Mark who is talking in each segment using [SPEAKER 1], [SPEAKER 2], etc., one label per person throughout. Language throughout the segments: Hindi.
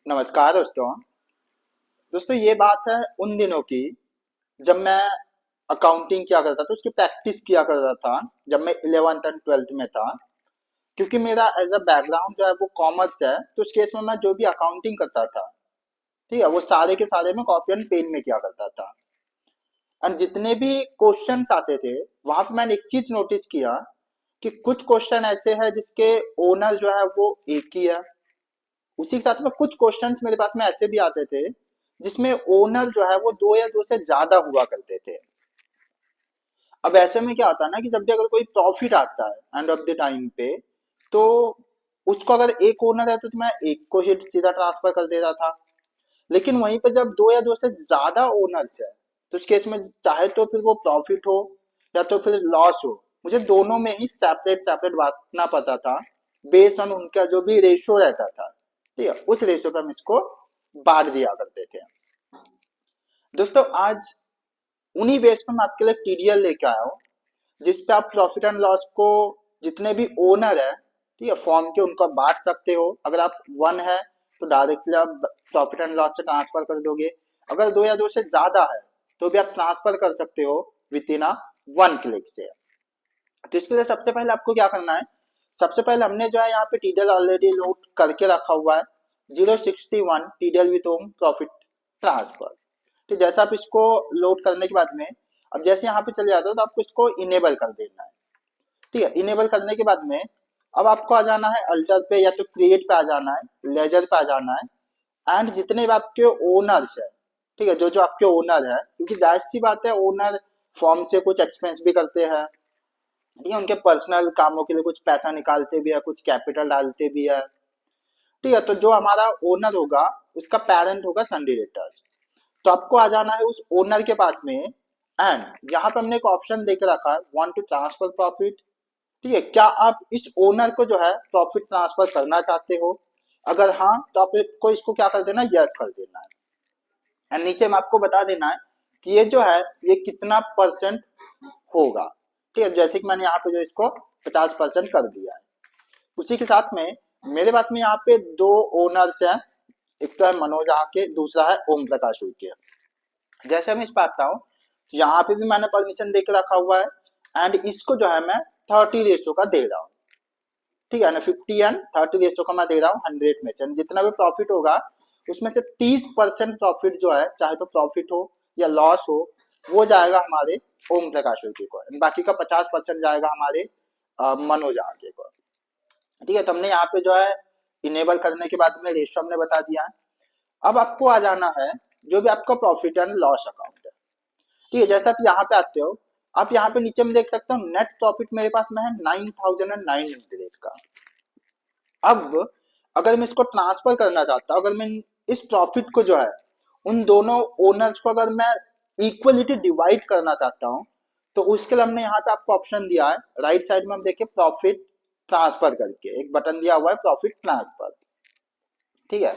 [SPEAKER 1] नमस्कार दोस्तों। दोस्तों ये बात है उन दिनों की जब मैं अकाउंटिंग किया करता था, उसकी प्रैक्टिस किया करता था जब मैं 11th एंड 12th में था। क्योंकि मेरा एज अ बैकग्राउंड जो है वो कॉमर्स है, तो उस केस में मैं जो भी अकाउंटिंग करता था, ठीक है, वो सारे के सारे मैं कॉपी एंड पेन में किया करता था। एंड जितने भी क्वेश्चंस आते थे वहां पे मैंने एक चीज नोटिस किया कि कुछ क्वेश्चन ऐसे हैं जिसके ओनर जो है वो एक ही है। उसी के साथ में कुछ क्वेश्चंस मेरे पास में ऐसे भी आते थे जिसमें ओनर जो है वो दो या दो से ज्यादा हुआ करते थे। अब ऐसे में क्या होता है ना कि जब भी अगर कोई प्रॉफिट आता है एंड ऑफ द टाइम पे, तो उसको अगर एक ओनर है तो मैं एक को ही सीधा ट्रांसफर कर देता था। लेकिन वहीं पे जब दो या दो से ज्यादा ओनर्स है तो उस केस में चाहे तो फिर वो प्रॉफिट हो या तो फिर लॉस हो, मुझे दोनों में ही सेपरेट सेपरेट बांटना पड़ता था बेस्ड ऑन उनका जो भी रेशियो रहता था। ठीक है, उस रेशियो पे हम इसको बांट दिया करते थे। दोस्तों आज उन्हीं बेस पे मैं आपके लिए टीडीएल लेके आया हूँ, जिसपे आप प्रॉफिट एंड लॉस को जितने भी ओनर है, ठीक है, फॉर्म के उनको आप बांट सकते हो। अगर आप वन है तो डायरेक्टली आप प्रॉफिट एंड लॉस से ट्रांसफर कर दोगे। अगर दो या दो से ज्यादा है तो भी आप ट्रांसफर कर सकते हो with in a one click से। तो इसके लिए सबसे पहले आपको क्या करना है, सबसे पहले हमने जो है यहाँ पे टीडीएल ऑलरेडी लोड करके रखा हुआ है, 061 TDL with home profit transfer. तो जैसा आप इसको लोड करने के बाद में, अब जैसे यहाँ पे चले जाते हो तो आपको इसको इनेबल कर देना है। ठीक है, इनेबल करने के बाद में अब आपको आ जाना है अल्टर पे या तो क्रिएट पे आ जाना है, लेजर पे आ जाना है। एंड जितने भी आपके ओनर्स है, ठीक है, जो जो आपके ओनर है, क्योंकि जाहिर सी बात है ओनर फॉर्म से कुछ एक्सपेंस भी करते हैं, ठीक है, उनके पर्सनल कामों के लिए कुछ पैसा निकालते भी है, कुछ कैपिटल डालते भी है। ठीक है, तो जो हमारा ओनर होगा उसका पेरेंट होगा सन डायरेक्टर्स। तो आपको आ जाना है उस ओनर के पास में एंड यहाँ पे हमने एक ऑप्शन देकर रखा है वांट टू ट्रांसफर प्रॉफिट। ठीक है, क्या आप इस ओनर को जो है प्रॉफिट ट्रांसफर करना चाहते हो? अगर हाँ तो आपको इसको क्या कर देना, यस कर देना है। एंड नीचे में आपको बता देना है कि ये जो है ये कितना परसेंट होगा। ठीक है, जैसे कि मैंने यहाँ पे जो इसको 50% कर दिया है। उसी के साथ में मेरे पास में यहाँ पे दो ओनर्स हैं, एक तो है मनोज आके, दूसरा है ओम प्रकाश उइके। जैसे मैं इस पे आता हूँ, यहाँ पे भी मैंने परमिशन दे के रखा हुआ है एंड इसको जो है मैं 30 रेशो का दे रहा हूँ। ठीक है ना, 50 एंड 30 रेशो का मैं दे रहा हूँ 100 में से। जितना भी प्रॉफिट होगा उसमें से 30% प्रॉफिट जो है, चाहे तो प्रॉफिट हो या लॉस हो, वो जाएगा हमारे ओम प्रकाश उइके को। बाकी का 50% जाएगा हमारे मनोज आगे को। ठीक है, तो हमने यहाँ पे जो है इनेबल करने के बाद में रेशो हमने बता दिया है। अब आपको आ जाना है जो भी आपका प्रॉफिट एंड लॉस अकाउंट है। ठीक है, जैसे आप यहाँ पे आते हो, आप यहाँ पे नीचे में देख सकते हो नेट प्रॉफिट मेरे पास में है 9009 का। अब अगर मैं इसको ट्रांसफर करना चाहता हूँ, अगर मैं इस प्रॉफिट को जो है उन दोनों ओनर्स को अगर मैं इक्वलिटी डिवाइड करना चाहता हूँ, तो उसके लिए हमने यहाँ पे आपको ऑप्शन दिया है राइट साइड में, हम देखिए प्रॉफिट ट्रांसफर करके एक बटन दिया हुआ है प्रॉफिट ट्रांसफर। ठीक है,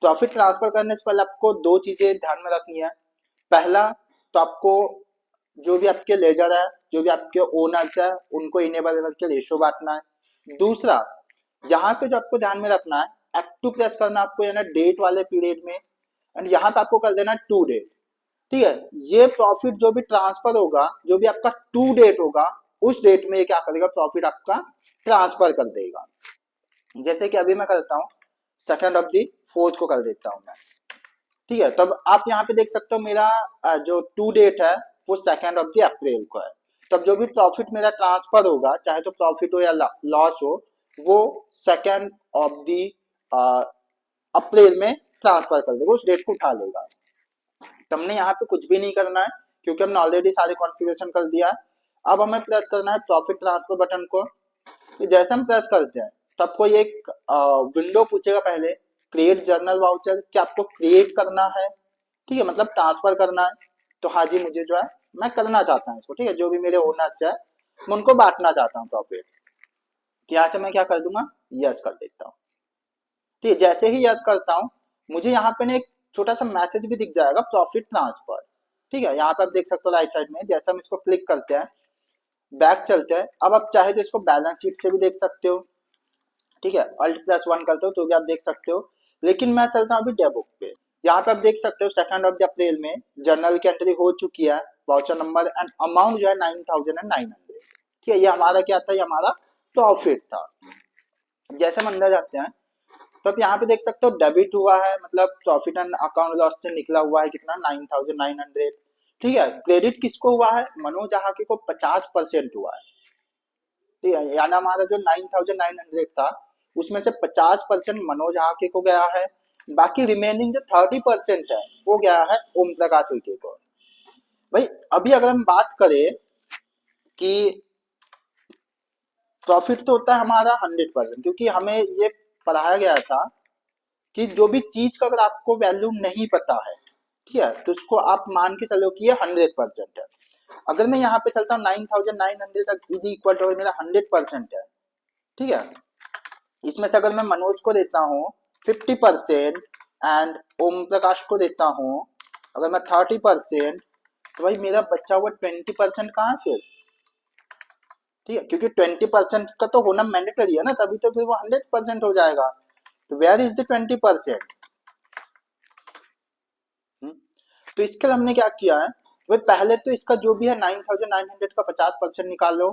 [SPEAKER 1] प्रॉफिट ट्रांसफर करने से पहले आपको दो चीजें ध्यान में रखनी है। पहला, तो आपको जो भी आपके लेजर है, जो भी आपके ओनर्स है, उनको इनेबल करके रेशो बांटना है। दूसरा, यहाँ पे जो आपको ध्यान में रखना है, F2 प्रेस करना आपको, यानी डेट वाले पीरियड में, एंड यहाँ पे आपको कर देना टू डेट। ठीक है, ये प्रॉफिट जो भी ट्रांसफर होगा, जो भी आपका टू डेट होगा, उस डेट में ये क्या करेगा, प्रॉफिट आपका ट्रांसफर कर देगा। जैसे कि अभी मैं करता हूँ 2 ऑफ द 4 को कर देता हूँ मैं। ठीक है, तब आप यहाँ पे देख सकते हो मेरा जो टू डेट है वो 2 अप्रैल को है। तब जो भी प्रॉफिट मेरा ट्रांसफर होगा, चाहे तो प्रॉफिट हो या लॉस हो, वो 2 अप्रैल में ट्रांसफर कर देगा, उस डेट को उठा लेगा। तो हमने यहाँ पे कुछ भी नहीं करना है क्योंकि हमने ऑलरेडी सारे कॉन्फ़िगरेशन कर दिया है। अब हमें प्रेस करना है प्रॉफिट ट्रांसफर बटन को। जैसे हम प्रेस करते हैं तो आपको ये एक विंडो पूछेगा पहले, क्रिएट जर्नल वाउचर, क्या आपको क्रिएट करना है? ठीक है, मतलब ट्रांसफर करना है। तो हाँ जी, मुझे जो है मैं करना चाहता हूँ इसको। ठीक है, जो भी मेरे ओनर्स है मैं उनको बांटना चाहता हूँ प्रॉफिट। यहाँ से मैं क्या कर दूंगा, यस कर देता हूँ। ठीक है, जैसे ही यस करता हूँ मुझे यहाँ पे ना एक छोटा सा मैसेज भी दिख जाएगा प्रॉफिट ट्रांसफर। ठीक है, यहाँ पे आप देख सकते हो राइट साइड में, जैसे हम इसको क्लिक करते हैं, बैक चलते हैं। अब आप चाहे तो इसको बैलेंस शीट से भी देख सकते हो। ठीक है, अल्ट+1 करते हो तो भी आप देख सकते हो लेकिन मैं चलता हूँ अभी डेबुक पे। यहाँ पे आप देख सकते हो 2 अप्रैल में जर्नल की एंट्री हो चुकी है, वाउचर नंबर एंड अमाउंट जो है 9,900। ठीक है, ये हमारा क्या था, ये हमारा प्रॉफिट था। जैसे हम अंदर जाते हैं तो आप यहाँ पे देख सकते हो डेबिट हुआ है, मतलब प्रॉफिट एंड अकाउंट लॉस से निकला हुआ है कितना, 9,900। ठीक है, क्रेडिट किसको हुआ है, मनोज आहाके को 50% हुआ है। ठीक है, यानी हमारा जो 9,900 था उसमें से 50% मनोज आहाके को गया है, बाकी रिमेनिंग जो 30% है वो गया है ओम प्रकाश उइके को। भाई अभी अगर हम बात करें कि प्रॉफिट तो होता है हमारा 100%, क्योंकि हमें ये पढ़ाया गया था कि जो भी चीज का अगर आपको वैल्यू नहीं पता है, ठीक है, तो उसको आप मान के चलो कि ये 100% है। अगर मैं यहाँ पे चलता हूँ 9,900 तक इज इक्वल टू मेरा 100% है। ठीक है, इसमें से अगर मैं मनोज को देता हूँ 50% एंड ओम प्रकाश को देता हूँ अगर मैं 30%, तो भाई मेरा बच्चा हुआ 20% कहाँ है फिर। ठीक है, क्योंकि 20% का तो होना मैंडेटरी है ना, तभी तो फिर वो 100% हो जाएगा। तो वेयर इज द 20%। तो इसके लिए हमने क्या किया है, भाई पहले तो इसका जो भी है 9,900 का 50% निकाल लो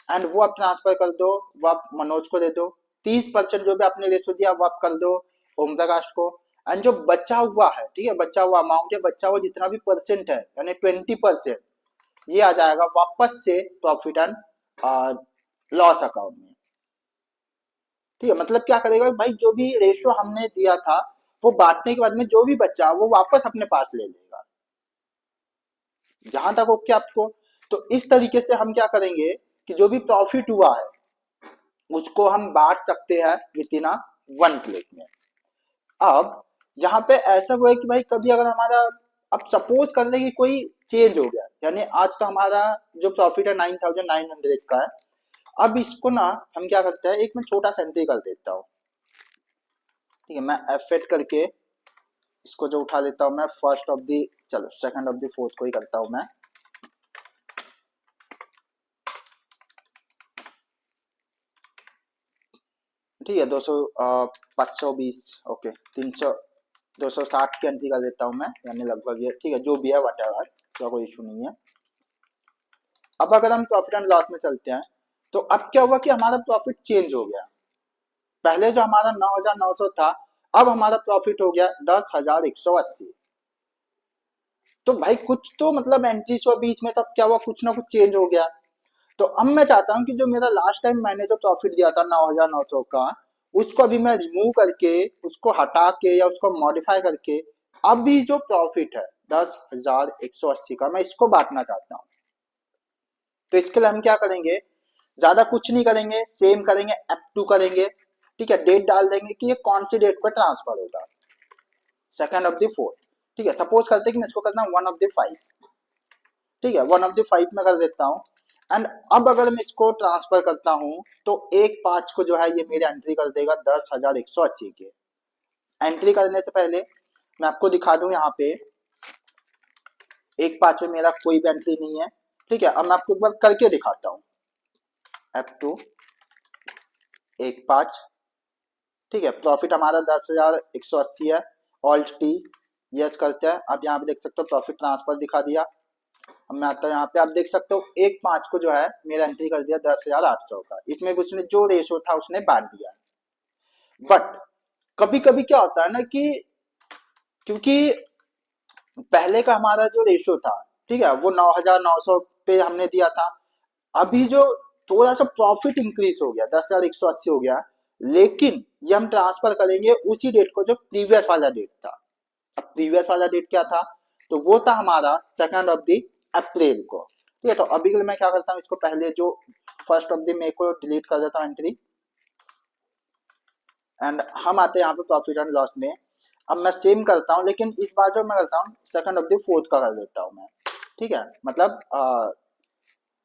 [SPEAKER 1] एंड वो आप ट्रांसफर कर दो, वो आप मनोज को दे दो। 30% जो भी आपने रेशो दिया वो आप कर दो ओम प्रकाश को। एंड जो बचा हुआ है, ठीक है, बचा हुआ अमाउंट है, बचा हुआ जितना भी परसेंट है यानी 20%, ये आ जाएगा वापस से प्रॉफिट एंड लॉस अकाउंट में। ठीक है, मतलब क्या करेगा भाई, जो भी रेशो हमने दिया था वो बांटने के बाद में जो भी बचा वो वापस अपने पास ले लेगा। जहां तक ओके आपको। तो इस तरीके से हम क्या करेंगे कि जो भी प्रॉफिट हुआ है उसको हम बांट सकते हैं विद इन 1 क्लिक में। अब यहाँ पे ऐसा हुआ है कि भाई कभी अगर हमारा, अब सपोज कर ले कि कोई चेंज हो गया, यानी आज तो हमारा जो प्रॉफिट है 9,900 का है। अब इसको ना हम क्या करते हैं, एक मैं छोटा सा एंट्री कर देता हूँ। ठीक है, मैं F8 करके इसको जो उठा देता हूँ मैं फर्स्ट ऑफ दी, चलो सेकंड ऑफ दी फोर्थ को ही करता हूँ मैं। ठीक है, 200 520 ओके 300 260 की एंट्री कर देता हूँ मैं, यानी लगभग ये। ठीक है, जो भी है वट एवर, तो कोई इशू नहीं है। अब अगर हम प्रॉफिट एंड लॉस में चलते हैं तो अब क्या हुआ कि हमारा प्रॉफिट चेंज हो गया। पहले जो हमारा 9,900 था, अब हमारा प्रॉफिट हो गया 10,180। तो भाई कुछ तो मतलब एंट्री सो बीच में, तब क्या हुआ, कुछ ना कुछ चेंज हो गया। तो अब मैं चाहता हूँ कि जो मेरा लास्ट टाइम मैंने जो प्रॉफिट दिया था 9,900 का, उसको अभी मैं रिमूव करके, उसको हटा के या उसको मॉडिफाई करके अभी जो प्रॉफिट है 10,180 का, मैं इसको बांटना चाहता हूँ। तो इसके लिए हम क्या करेंगे, ज्यादा कुछ नहीं करेंगे, सेम करेंगे, F2 करेंगे। ठीक है, डेट डाल देंगे कि ये कौन सी डेट पर ट्रांसफर होगा, सेकंड ऑफ द फोर्थ। ठीक है, सपोज करते हैं कि मैं इसको करता हूँ 1 ऑफ द 5। ठीक है, 1 ऑफ द 5 में कर देता हूँ। एंड अब अगर मैं इसको ट्रांसफर करता हूँ तो 1/5 को जो है ये मेरी एंट्री कर देगा 10,180 के। एंट्री करने से पहले मैं आपको दिखा दूं, यहाँ पे 1/5 में मेरा कोई भी एंट्री नहीं है। ठीक है, अब मैं आपको एक बार करके दिखाता हूँ। F2 1/5। ठीक है, प्रॉफिट हमारा 10,180 है। ऑल्ट टी यस करते हैं। अब यहाँ पे देख सकते हो प्रॉफिट ट्रांसफर दिखा दिया। अब मैं आता हूँ यहाँ पे, आप देख सकते हो 1/5 को जो है मेरा एंट्री कर दिया 10,800 का। इसमें उसने जो रेशो था उसने बांट दिया। बट कभी कभी क्या होता है ना कि क्योंकि पहले का हमारा जो रेशो था, ठीक है, वो 9,900 पे हमने दिया था। अभी जो थोड़ा सा प्रॉफिट इंक्रीज हो गया, 10,180 हो गया, लेकिन ये हम ट्रांसफर करेंगे उसी डेट को जो प्रीवियस वाला डेट था। अब प्रीवियस वाला डेट क्या था, तो वो था हमारा 2 अप्रैल को। ठीक है, तो अभी के लिए मैं क्या करता हूँ, इसको पहले जो 1 मई को डिलीट कर देता हूँ एंट्री। एंड हम आते हैं यहाँ पे प्रॉफिट एंड लॉस में। अब मैं सेम करता हूँ, लेकिन इस बार जो मैं करता हूँ 2 का कर देता हूँ मैं। ठीक है, मतलब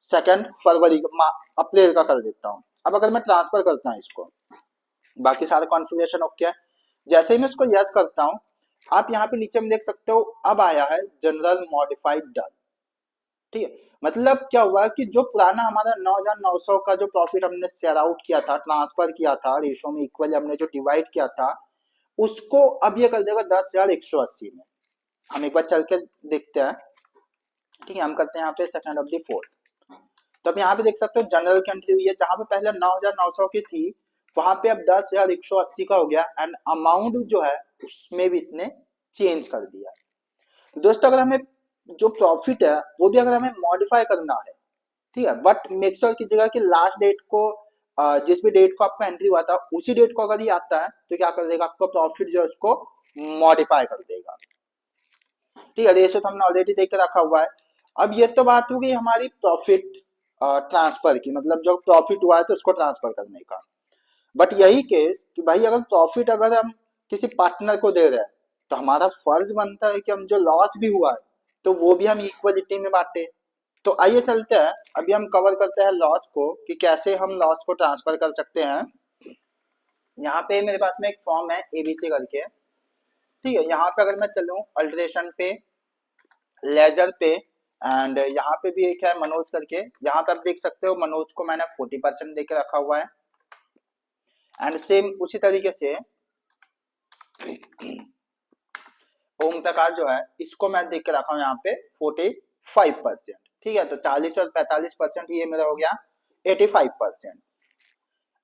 [SPEAKER 1] 2 अप्रैल का कर देता हूँ। अब अगर मैं ट्रांसफर करता हूँ इसको, बाकी सारा कॉन्फ़िगरेशन ओके है। जैसे ही मैं इसको यस करता हूँ, आप यहाँ पे नीचे में देख सकते हो अब आया है जनरल मॉडिफाइड डन। ठीक है, मतलब क्या हुआ कि जो पुराना हमारा 9,900 का जो प्रॉफिट हमने शेयर आउट किया था, ट्रांसफर किया था, रेशो में इक्वली हमने जो डिवाइड किया था, उसको अब ये कर देगा 10,180 में। हम एक बार चल के देखते हैं। ठीक है, हम करते हैं यहाँ पे सेकंड ऑफ द फोर्थ। तो अब यहाँ पे देख सकते हो जनरल की एंट्री हुई है, जहां पे पहले 9,900 की थी वहां पे अब 10,180 का हो गया, एंड अमाउंट जो है उसमें भी इसने चेंज कर दिया। तो दोस्तों अगर हमें जो प्रॉफिट है वो भी अगर हमें मॉडिफाई करना है, ठीक है, बट मेक श्योर कीजिएगा कि लास्ट डेट को जिस भी डेट को आपका एंट्री हुआ था उसी डेट को अगर ये आता है तो क्या कर देगा, आपका प्रॉफिट जो है उसको मॉडिफाई कर देगा। ठीक है, रेशो तो हमने ऑलरेडी देख के रखा हुआ है। अब ये तो बात होगी हमारी प्रॉफिट ट्रांसफर की, मतलब जो प्रॉफिट हुआ है तो उसको ट्रांसफर करने का। बट यही केस कि भाई अगर प्रॉफिट अगर हम किसी पार्टनर को दे रहे हैं तो हमारा फर्ज बनता है कि हम जो लॉस भी हुआ है तो वो भी हम इक्वलिटी में बांटे। तो आइए चलते हैं, अभी हम कवर करते हैं लॉस को कि कैसे हम लॉस को ट्रांसफर कर सकते हैं। यहाँ पे मेरे पास में एक फॉर्म है एबीसी करके। ठीक है, यहाँ पे अगर मैं चलूँ अल्टरेशन पे, लेजर पे, एंड यहाँ पे भी एक है मनोज करके। यहाँ पे आप देख सकते हो मनोज को मैंने 40% देके रखा हुआ है, एंड सेम उसी तरीके से ओम प्रकाश जो है इसको मैं देख के रखा हूँ यहाँ पे 45%। ठीक है, तो 40 और 45% ये मेरा हो गया 85%।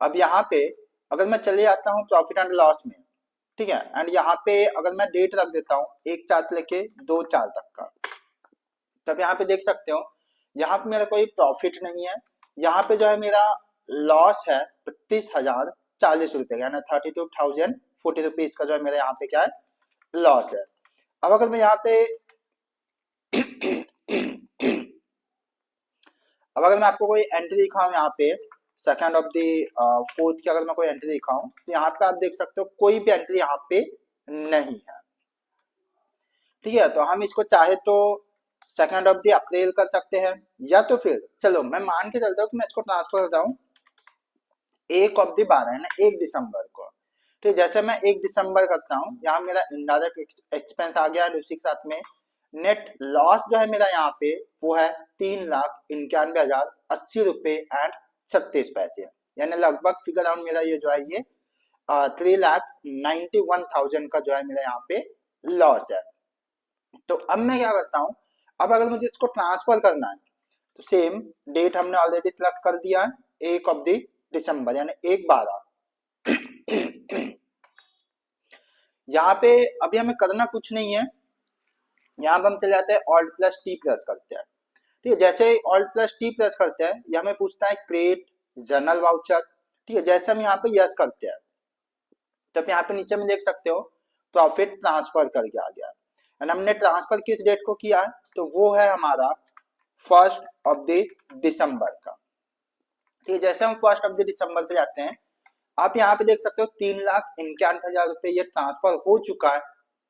[SPEAKER 1] अब यहाँ पे अगर मैं चले जाता हूँ प्रॉफिट एंड लॉस में, ठीक है, एंड यहाँ पे अगर मैं डेट रख देता हूँ 1/4 से लेके 2/4 तक का, तब यहाँ पे देख सकते हो यहाँ पे मेरा कोई प्रॉफिट नहीं है। यहाँ पे जो है मेरा लॉस है 32,040 रुपए का, यानी 32,040 रुपीज का जो है मेरा यहाँ पे क्या है, लॉस है। अब अगर मैं यहाँ पे अब अगर मैं आपको कोई एंट्री दिखाऊं यहाँ पे सेकंड ऑफ द फोर्थ की, अगर मैं कोई एंट्री दिखाऊं तो यहाँ पे आप देख सकते हो कोई भी एंट्री यहाँ पे नहीं है। ठीक है, तो हम इसको चाहे तो सेकंड ऑफ द अप्रैल कर सकते हैं, या तो फिर चलो मैं मान के चलता हूँ कि मैं इसको ट्रांसफर करता हूँ 1/12 है ना, 1 दिसंबर को। ठीक, जैसे मैं 1 दिसंबर करता हूँ, यहाँ मेरा इनडायरेक्ट एक्सपेंस आ गया, उसी के साथ में नेट लॉस जो है मेरा यहाँ पे वो है 3,91,080 रुपए एंड 36 पैसे, यानी लगभग फिगर आउट मेरा ये जो है ये 3,91,000 का जो है मेरा यहाँ पे लॉस है। तो अब मैं क्या करता हूँ, अब अगर मुझे इसको ट्रांसफर करना है तो सेम डेट हमने ऑलरेडी सिलेक्ट कर दिया है 1 दिसंबर यानी 1/12। यहाँ पे अभी हमें करना कुछ नहीं है, यहाँ पे हम चले जाते हैं Alt+T+ करते हैं। ठीक है, जैसे Alt+T+ करते हैं ये हमें पूछता है क्रिएट जर्नल वाउचर। ठीक है, जैसे हम यहाँ पे यस करते हैं तो यहाँ पे नीचे में देख सकते हो प्रॉफिट ट्रांसफर करके आ गया, एंड हमने ट्रांसफर किस डेट को किया है तो वो है हमारा 1 दिसंबर का। ठीक है, जैसे हम 1 दिसंबर पे जाते हैं आप यहाँ पे देख सकते हो 3,91,000 रुपए ये ट्रांसफर हो चुका है,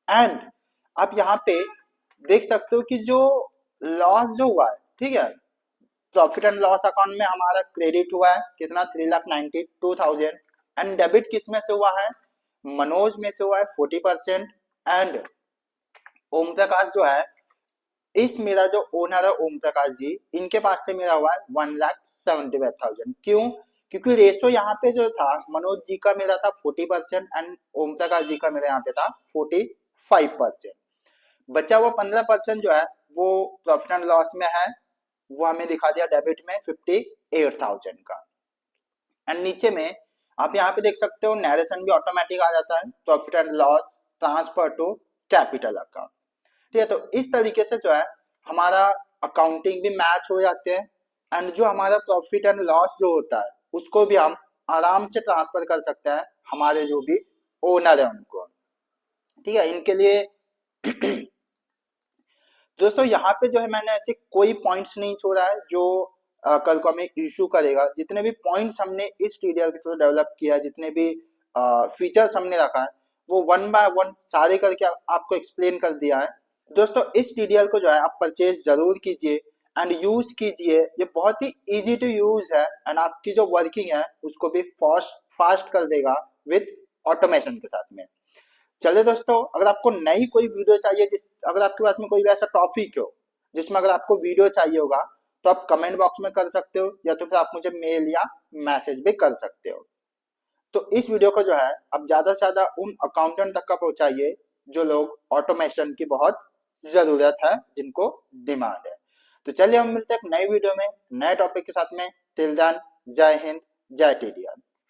[SPEAKER 1] एंड आप यहाँ पे देख सकते हो कि जो लॉस जो हुआ है, ठीक है, प्रॉफिट एंड लॉस अकाउंट में हमारा क्रेडिट हुआ है कितना 3,92,000, एंड डेबिट किस में से हुआ है, मनोज में से हुआ है 40%, एंड ओम प्रकाश जो है इस मेरा जो ओनर है ओम प्रकाश जी इनके पास से मेरा हुआ है 1,75,000। क्यों, क्योंकि रेशो यहाँ पे जो था मनोज जी का मेरा था 40% एंड ओम प्रकाश जी का मेरा यहाँ पे था 45%। बचा हुआ 15% जो है वो प्रॉफिट एंड लॉस में है, वो हमें दिखा दिया डेबिट में 58,000 का। एंड नीचे में आप यहाँ पे देख सकते हो नरेशन भी ऑटोमेटिक आ जाता है, profit and loss transfer to capital account. ठीक है, तो इस तरीके से जो है हमारा अकाउंटिंग भी मैच हो जाते हैं, एंड जो हमारा प्रॉफिट एंड लॉस जो होता है उसको भी हम आराम से ट्रांसफर कर सकते हैं हमारे जो भी ओनर है उनको। ठीक है, इनके लिए दोस्तों यहाँ पे जो है मैंने ऐसे कोई पॉइंट्स नहीं छोड़ा है जो कल को हमें इशू करेगा। जितने भी पॉइंट्स हमने इस ट्यूटोरियल के थ्रू डेवलप किया, जितने भी फीचर्स हमने रखा है वो 1 बाय 1 सारे करके आपको एक्सप्लेन कर दिया है। दोस्तों इस ट्यूटोरियल को जो है आप परचेज जरूर कीजिए एंड यूज कीजिए, ये बहुत ही इजी टू यूज है, एंड आपकी जो वर्किंग है उसको भी फास्ट कर देगा विद ऑटोमेशन के साथ में। चलिए दोस्तों, अगर आपको नई कोई वीडियो चाहिए, अगर आपके पास में कोई भी ऐसा टॉपिक हो जिसमें अगर आपको वीडियो चाहिए होगा तो आप कमेंट बॉक्स में कर सकते हो, या तो फिर आप मुझे मेल या मैसेज भी कर सकते हो। तो इस वीडियो को जो है अब ज्यादा से ज्यादा उन अकाउंटेंट तक का पहुंचाइए जो लोग ऑटोमेशन की बहुत जरूरत है, जिनको डिमांड है। तो चलिए हम मिलते हैं एक नई वीडियो में नए टॉपिक के साथ में। टिल देन, जय हिंद, जय टीडीएल।